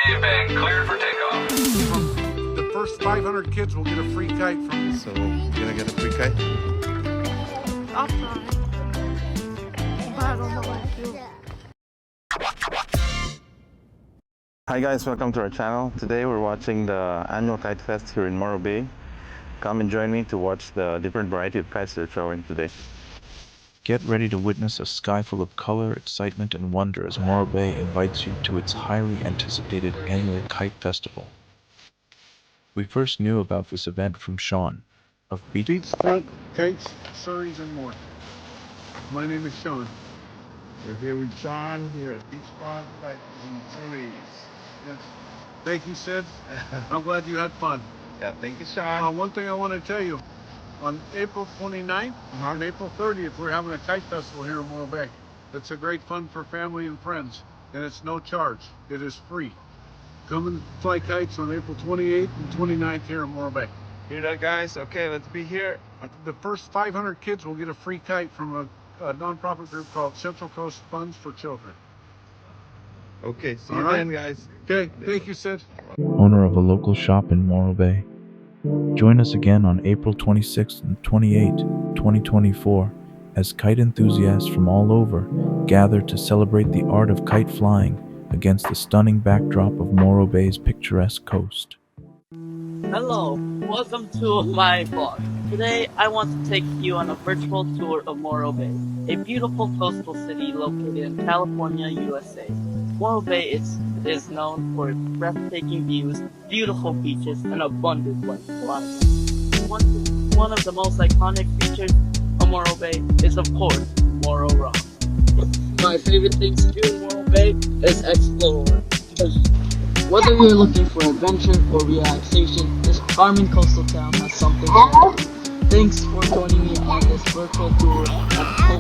Received and cleared for takeoff. The first 500 kids will get a free kite from you. So, you gonna get a free kite? I'll try. But I don't know what to do. Hi guys, welcome to our channel. Today we're watching the annual Kite Fest here in Morro Bay. Come and join me to watch the different variety of kites they're showing today. Get ready to witness a sky full of color, excitement, and wonder as Morro Bay invites you to its highly anticipated annual Kite Festival. We first knew about this event from Sean of Beach. Beats, front, kites, surreys, and more. My name is Sean. We're here with Sean here at Beach Front Kites and Surreys. Yes. Thank you, Sid. I'm glad you had fun. Yeah, thank you, Sean. One thing I want to tell you. On April 29th and April 30th, we're having a kite festival here in Morro Bay. It's a great fun for family and friends, and it's no charge. It is free. Come and fly kites on April 28th and 29th here in Morro Bay. Hear that, guys? Okay, let's be here. The first 500 kids will get a free kite from a nonprofit group called Central Coast Funds for Children. Okay, see All you right. then, guys. Okay, thank you, Sid. Owner of a local shop in Morro Bay. Join us again on April 26th and 28th, 2024, as kite enthusiasts from all over gather to celebrate the art of kite flying against the stunning backdrop of Morro Bay's picturesque coast. Hello, welcome to my vlog. Today I want to take you on a virtual tour of Morro Bay, a beautiful coastal city located in California, USA. Morro Bay is known for its breathtaking views, beautiful beaches, and abundant white life. One of the most iconic features of Morro Bay is, of course, Morro Rock. My favorite thing to do in Morro Bay is explore. Whether you're looking for adventure or relaxation, this charming coastal town has something for you. Thanks for joining me on this virtual tour of